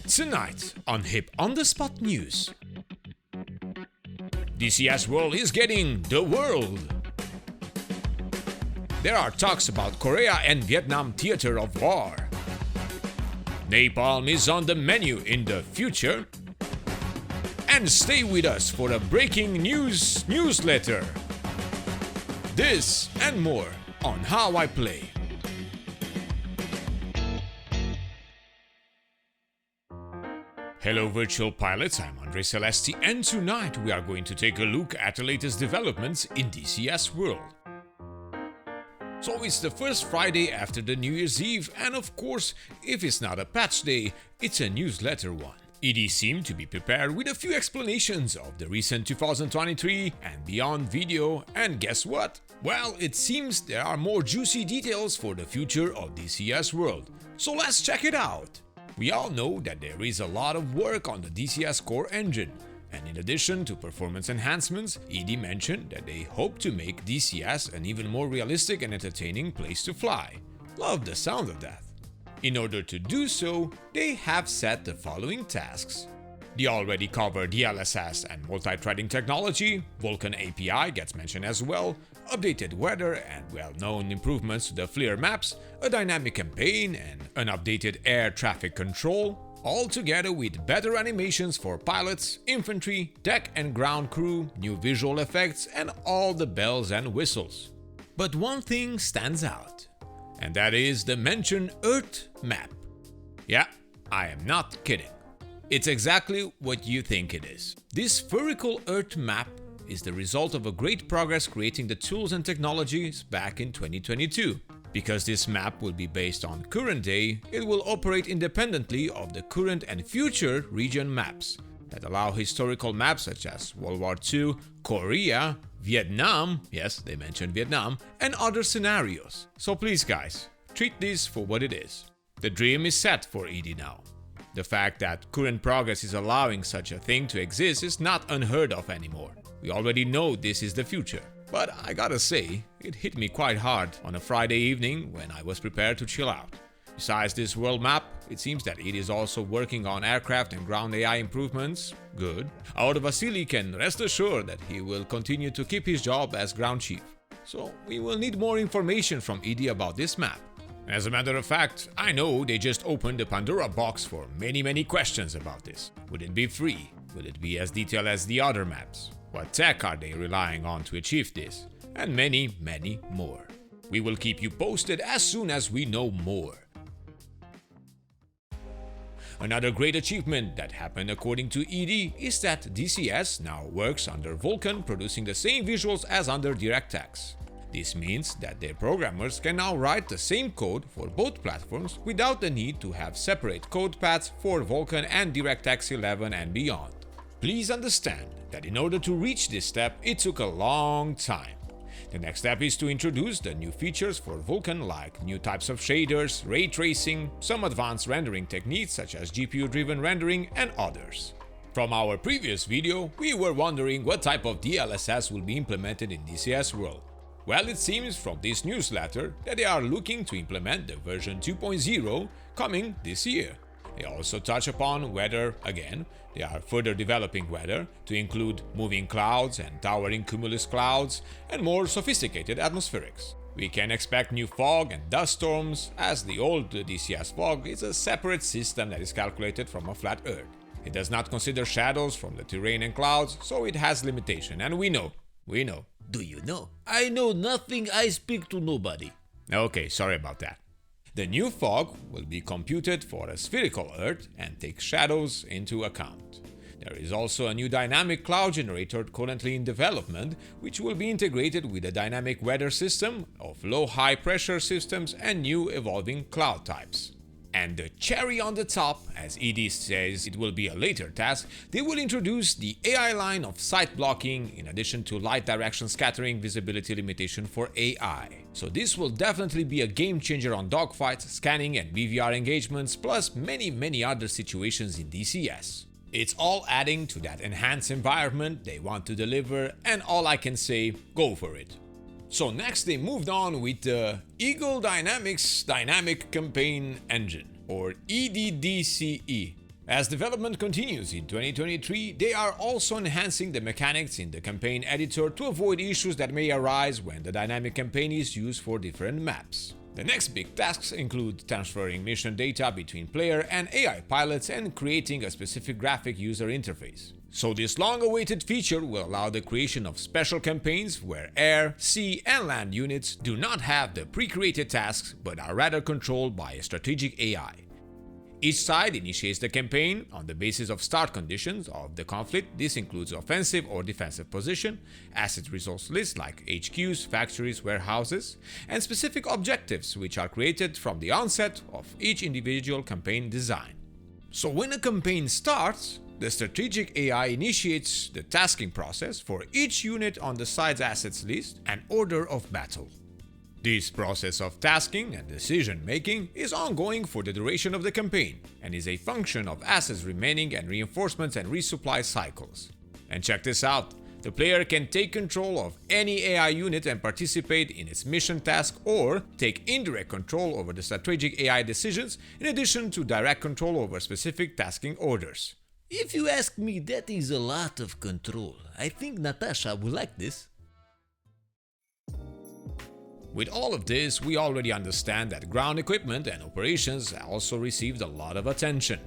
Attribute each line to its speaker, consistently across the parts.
Speaker 1: Tonight on Hip on the Spot News. DCS World is getting the world. There are talks about Korea and Vietnam theater of war. Napalm is on the menu in the future. And stay with us for a breaking news newsletter. This and more on How I Play. Hello virtual pilots, I'm Andre Celesti, and tonight we are going to take a look at the latest developments in DCS World. So it's the first Friday after the New Year's Eve, and of course, if it's not a patch day, it's a newsletter one. ED seemed to be prepared with a few explanations of the recent 2023 and beyond video, and guess what? Well, it seems there are more juicy details for the future of DCS World, so let's check it out. We all know that there is a lot of work on the DCS core engine, and in addition to performance enhancements, ED mentioned that they hope to make DCS an even more realistic and entertaining place to fly. Love the sound of that. In order to do so, they have set the following tasks. The already covered DLSS and multi-threading technology, Vulkan API gets mentioned as well, updated weather and well-known improvements to the FLIR maps, a dynamic campaign and an updated air traffic control, all together with better animations for pilots, infantry, deck and ground crew, new visual effects and all the bells and whistles. But one thing stands out, and that is the mentioned Earth map. Yeah, I am not kidding. It's exactly what you think it is. This spherical Earth map is the result of a great progress creating the tools and technologies back in 2022. Because this map will be based on current day, it will operate independently of the current and future region maps that allow historical maps such as World War II, Korea, Vietnam, yes, they mentioned Vietnam, and other scenarios. So please guys, treat this for what it is. The dream is set for ED now. The fact that current progress is allowing such a thing to exist is not unheard of anymore. We already know this is the future. But I gotta say, it hit me quite hard on a Friday evening when I was prepared to chill out. Besides this world map, it seems that it is also working on aircraft and ground AI improvements. Good. Our Vasily can rest assured that he will continue to keep his job as ground chief. So we will need more information from ED about this map. As a matter of fact, I know they just opened the Pandora box for many questions about this. Would it be free? Will it be as detailed as the other maps? What tech are they relying on to achieve this? And many more. We will keep you posted as soon as we know more. Another great achievement that happened according to ED is that DCS now works under Vulkan, producing the same visuals as under DirectX. This means that their programmers can now write the same code for both platforms without the need to have separate code paths for Vulkan and DirectX 11 and beyond. Please understand that in order to reach this step, it took a long time. The next step is to introduce the new features for Vulkan like new types of shaders, ray tracing, some advanced rendering techniques such as GPU-driven rendering and others. From our previous video, we were wondering what type of DLSS will be implemented in DCS World. Well, it seems from this newsletter that they are looking to implement the version 2.0 coming this year. They also touch upon weather again. They are further developing weather to include moving clouds and towering cumulus clouds and more sophisticated atmospherics. We can expect new fog and dust storms, as the old DCS fog is a separate system that is calculated from a flat Earth. It does not consider shadows from the terrain and clouds, so it has limitation, and we know.
Speaker 2: Do you know? I know nothing, I speak to nobody.
Speaker 1: Okay, sorry about that. The new fog will be computed for a spherical Earth and take shadows into account. There is also a new dynamic cloud generator currently in development, which will be integrated with a dynamic weather system of low-high pressure systems and new evolving cloud types. And the cherry on the top, as ED says it will be a later task, they will introduce the AI line of sight blocking in addition to light direction scattering visibility limitation for AI. So this will definitely be a game changer on dogfights, scanning and BVR engagements, plus many other situations in DCS. It's all adding to that enhanced environment they want to deliver, and all I can say, go for it. So next they moved on with the Eagle Dynamics Dynamic Campaign Engine, or EDDCE. As development continues in 2023, they are also enhancing the mechanics in the campaign editor to avoid issues that may arise when the dynamic campaign is used for different maps. The next big tasks include transferring mission data between player and AI pilots and creating a specific graphic user interface. So this long-awaited feature will allow the creation of special campaigns where air, sea and land units do not have the pre-created tasks but are rather controlled by a strategic AI. Each side initiates the campaign on the basis of start conditions of the conflict. This includes offensive or defensive position, asset resource lists like HQs, factories, warehouses, and specific objectives which are created from the onset of each individual campaign design. So when a campaign starts, the strategic AI initiates the tasking process for each unit on the side's assets list and order of battle. This process of tasking and decision-making is ongoing for the duration of the campaign and is a function of assets remaining and reinforcements and resupply cycles. And check this out, the player can take control of any AI unit and participate in its mission task or take indirect control over the strategic AI decisions in addition to direct control over specific tasking orders.
Speaker 2: If you ask me, that is a lot of control. I think Natasha will like this.
Speaker 1: With all of this, we already understand that ground equipment and operations also received a lot of attention.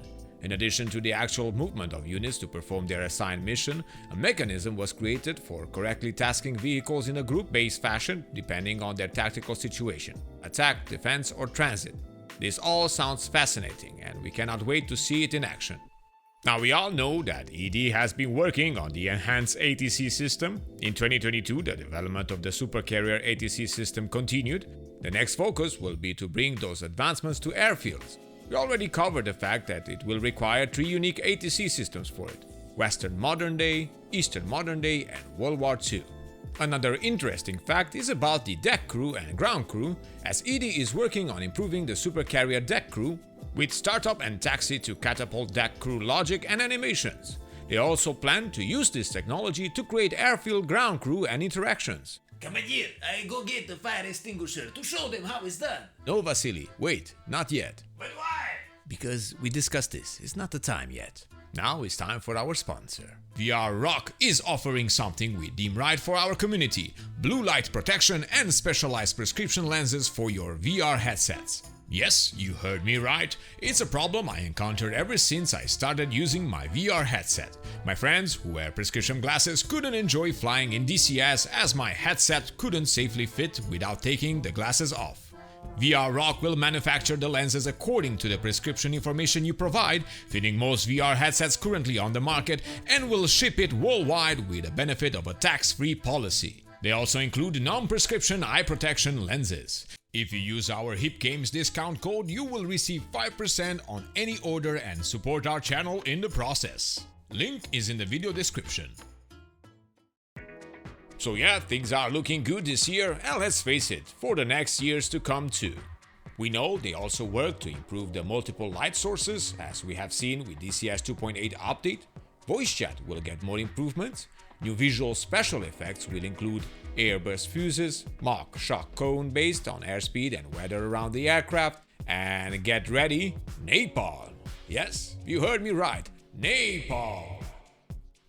Speaker 1: In addition to the actual movement of units to perform their assigned mission, a mechanism was created for correctly tasking vehicles in a group-based fashion depending on their tactical situation: attack, defense, or transit. This all sounds fascinating and we cannot wait to see it in action. Now we all know that ED has been working on the enhanced ATC system. In 2022, the development of the supercarrier ATC system continued. The next focus will be to bring those advancements to airfields. We already covered the fact that it will require 3 unique ATC systems for it: Western Modern Day, Eastern Modern Day, and World War II. Another interesting fact is about the deck crew and ground crew, as ED is working on improving the supercarrier deck crew with startup and taxi to catapult deck crew logic and animations. They also plan to use this technology to create airfield ground crew and interactions.
Speaker 2: Commandeer, I go get the fire extinguisher to show them how it's done.
Speaker 1: No, Vasily, wait, not yet.
Speaker 2: But why?
Speaker 1: Because we discussed this, it's not the time yet. Now it's time for our sponsor. VR Rock is offering something we deem right for our community: blue light protection and specialized prescription lenses for your VR headsets. Yes, you heard me right. It's a problem I encountered ever since I started using my VR headset. My friends who wear prescription glasses couldn't enjoy flying in DCS as my headset couldn't safely fit without taking the glasses off. VR Rock will manufacture the lenses according to the prescription information you provide, fitting most VR headsets currently on the market, and will ship it worldwide with the benefit of a tax-free policy. They also include non-prescription eye protection lenses. If you use our Hip Games discount code, you will receive 5% on any order and support our channel in the process. Link is in the video description. So yeah, things are looking good this year, and let's face it, for the next years to come too. We know they also work to improve the multiple light sources, as we have seen with DCS 2.8 update. Voice chat will get more improvements. New visual special effects will include airburst fuses, Mach shock cone based on airspeed and weather around the aircraft, and get ready, Napalm. Yes, you heard me right, Napalm.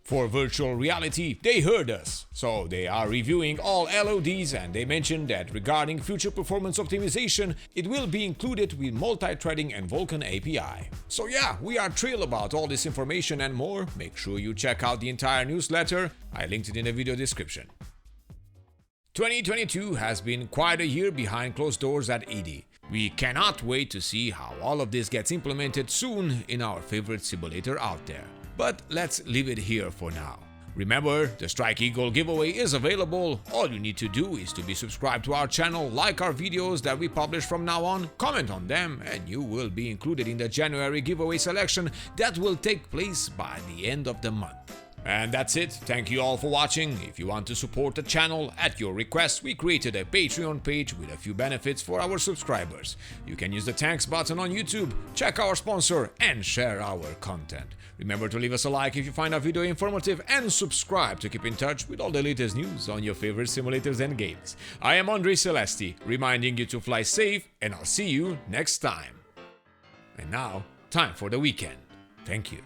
Speaker 1: For virtual reality, they heard us, so they are reviewing all LODs, and they mentioned that regarding future performance optimization, it will be included with multi-threading and Vulkan API. So yeah, we are thrilled about all this information and more. Make sure you check out the entire newsletter, I linked it in the video description. 2022 has been quite a year behind closed doors at ED. We cannot wait to see how all of this gets implemented soon in our favorite simulator out there. But let's leave it here for now. Remember, the Strike Eagle giveaway is available. All you need to do is to be subscribed to our channel, like our videos that we publish from now on, comment on them, and you will be included in the January giveaway selection that will take place by the end of the month. And that's it. Thank you all for watching. If you want to support the channel, at your request, we created a Patreon page with a few benefits for our subscribers. You can use the thanks button on YouTube, check our sponsor, and share our content. Remember to leave us a like if you find our video informative, and subscribe to keep in touch with all the latest news on your favorite simulators and games. I am Andre Celesti, reminding you to fly safe, and I'll see you next time. And now, time for the weekend. Thank you.